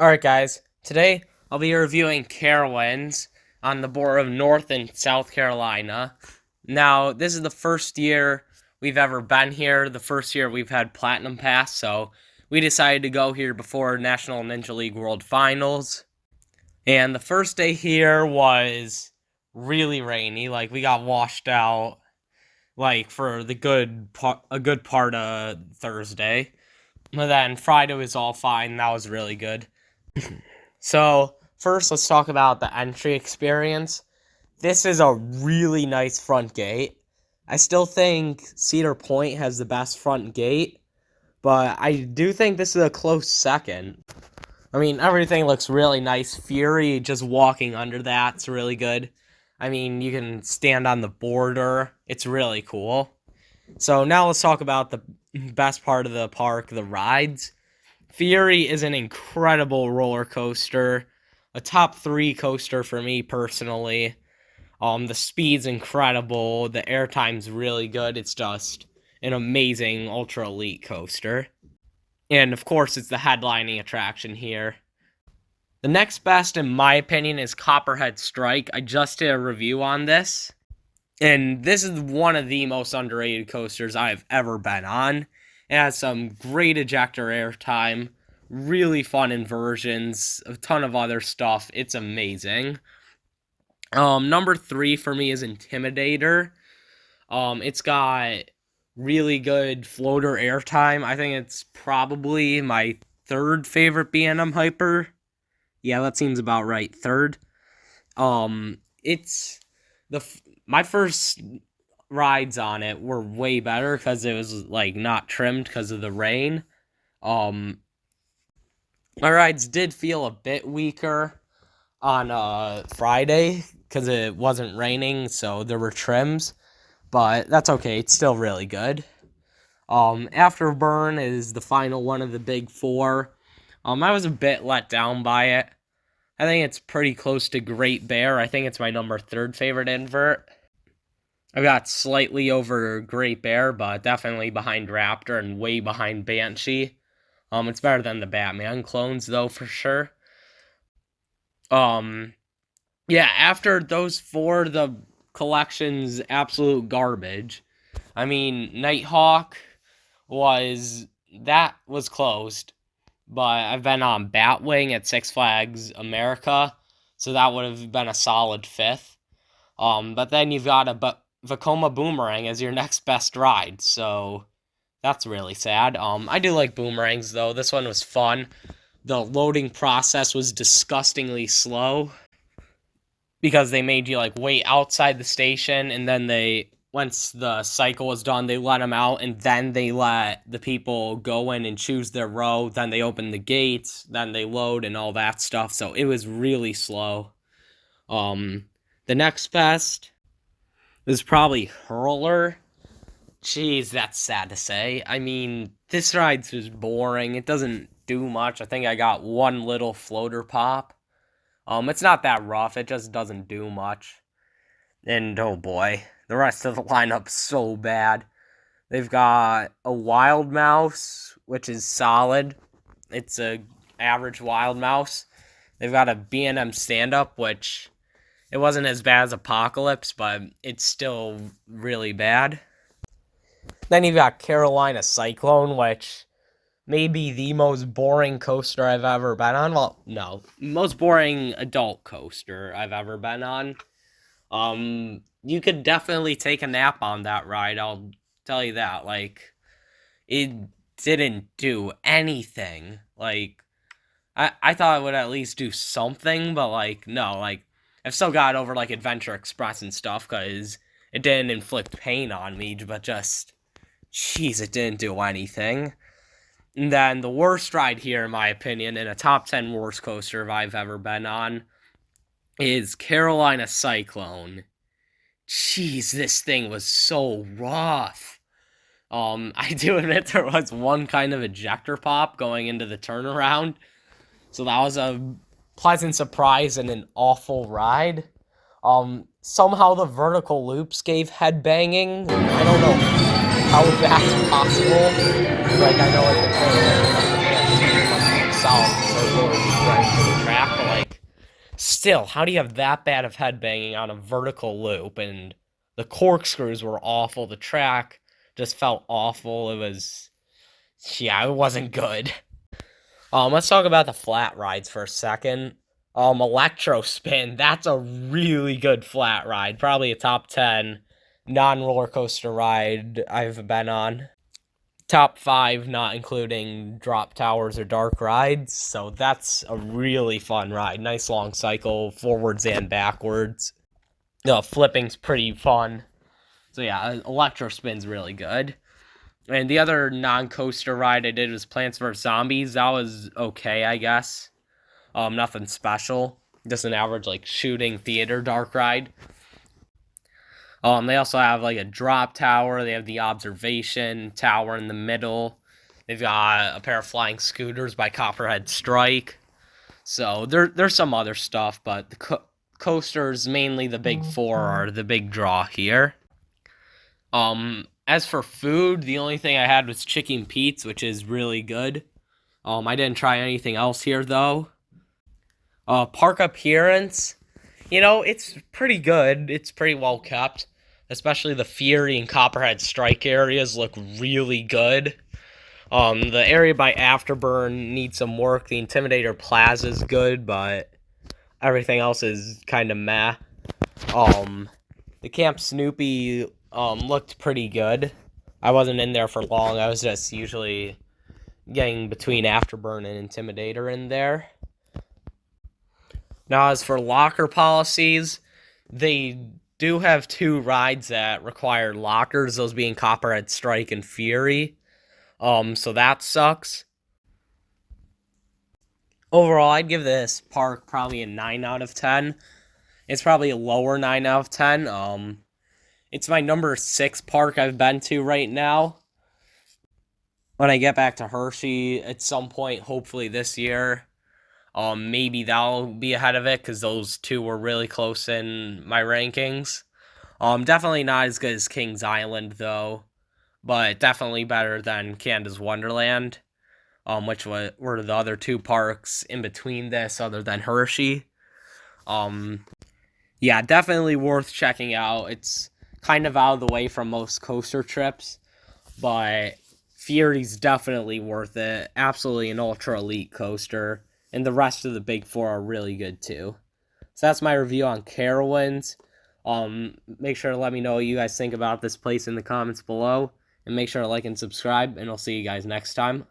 Alright guys, today I'll be reviewing Carowinds on the border of North and South Carolina. Now, this is the first year we've ever been here, the first year we've had Platinum Pass, so we decided to go here before National Ninja League World Finals. And the first day here was really rainy, like we got washed out like for a good part of Thursday. But then Friday was all fine, that was really good. So, first let's talk about the entry experience. This is a really nice front gate. I still think Cedar Point has the best front gate, but I do think this is a close second. I mean, everything looks really nice. Fury, just walking under that's really good. I mean, you can stand on the border. It's really cool. So now let's talk about the best part of the park, the rides. Fury is an incredible roller coaster, a top 3 coaster for me personally. The speed's incredible, the airtime's really good, it's just an amazing ultra elite coaster. And of course it's the headlining attraction here. The next best in my opinion is Copperhead Strike. I just did a review on this, and this is one of the most underrated coasters I've ever been on. It has some great ejector airtime, really fun inversions, a ton of other stuff. It's amazing. Number 3 for me is Intimidator. It's got really good floater airtime. I think it's probably my 3rd favorite B&M Hyper. Yeah, that seems about right. 3rd. My first rides on it were way better because it was like not trimmed because of the rain. My rides did feel a bit weaker on Friday because it wasn't raining, so there were trims, but that's okay. It's still really good. Afterburn is the final one of the big 4. I was a bit let down by it. I think it's pretty close to Great Bear. I think it's my number 3rd favorite invert. I got slightly over Great Bear, but definitely behind Raptor and way behind Banshee. It's better than the Batman clones, though, for sure. Yeah, after those 4, the collection's absolute garbage. I mean, Nighthawk was closed, but I've been on Batwing at Six Flags America, so that would have been a solid 5th. But then you've got a Vacoma Boomerang as your next best ride, so that's really sad. I do like boomerangs, though. This one was fun. The loading process was disgustingly slow because they made you, like, wait outside the station, and then once the cycle was done, they let them out, and then they let the people go in and choose their row. Then they open the gates, then they load and all that stuff, so it was really slow. The next best is probably Hurler. Jeez, that's sad to say. I mean, this ride's just boring. It doesn't do much. I think I got one little floater pop. It's not that rough. It just doesn't do much. And, oh boy, the rest of the lineup's so bad. They've got a Wild Mouse, which is solid. It's a average Wild Mouse. They've got a B&M stand-up, which it wasn't as bad as Apocalypse, but it's still really bad. Then you've got Carolina Cyclone, which may be the most boring coaster I've ever been on. Well, no, most boring adult coaster I've ever been on. You could definitely take a nap on that ride, I'll tell you that. Like, it didn't do anything. Like, I thought it would at least do something, but, like, no, like, I've still got over, like, Adventure Express and stuff, because it didn't inflict pain on me, but just, jeez, it didn't do anything. And then the worst ride here, in my opinion, in a top 10 worst coaster I've ever been on, is Carolina Cyclone. Jeez, this thing was so rough. I do admit there was one kind of ejector pop going into the turnaround, so that was a pleasant surprise and an awful ride. Somehow the vertical loops gave headbanging. I don't know how that's possible. Like, I know like the thing must be solid, so right into the track, but like, still, how do you have that bad of headbanging on a vertical loop? And the corkscrews were awful. The track just felt awful. It wasn't good. Let's talk about the flat rides for a second. Electro Spin, that's a really good flat ride. Probably a top 10 non-roller coaster ride I've been on. Top 5, not including drop towers or dark rides. So that's a really fun ride. Nice long cycle, forwards and backwards. Flipping's pretty fun. So yeah, Electro Spin's really good. And the other non-coaster ride I did was Plants vs. Zombies. That was okay, I guess. Nothing special. Just an average, like, shooting theater dark ride. They also have, like, a drop tower. They have the observation tower in the middle. They've got a pair of flying scooters by Copperhead Strike. So there's some other stuff, but the coasters, mainly the big four, are the big draw here. As for food, the only thing I had was Chicken Pete's, which is really good. I didn't try anything else here, though. Park appearance, it's pretty good. It's pretty well kept. Especially the Fury and Copperhead Strike areas look really good. The area by Afterburn needs some work. The Intimidator Plaza is good, but everything else is kind of meh. The Camp Snoopy looked pretty good. I wasn't in there for long. I was just usually getting between Afterburn and Intimidator in there. Now, as for locker policies, they do have 2 rides that require lockers, those being Copperhead Strike and Fury. So that sucks. Overall, I'd give this park probably a 9 out of 10. It's probably a lower 9 out of 10. It's my number 6 park I've been to right now. When I get back to Hershey at some point, hopefully this year, maybe that'll be ahead of it, because those 2 were really close in my rankings. Definitely not as good as Kings Island, though, but definitely better than Canada's Wonderland, which were the other 2 parks in between this, other than Hershey. Yeah, definitely worth checking out. It's kind of out of the way from most coaster trips, but Fury's definitely worth it. Absolutely an ultra elite coaster, and the rest of the big 4 are really good too. So that's my review on Carowinds. Make sure to let me know what you guys think about this place in the comments below, and make sure to like and subscribe, and I'll see you guys next time.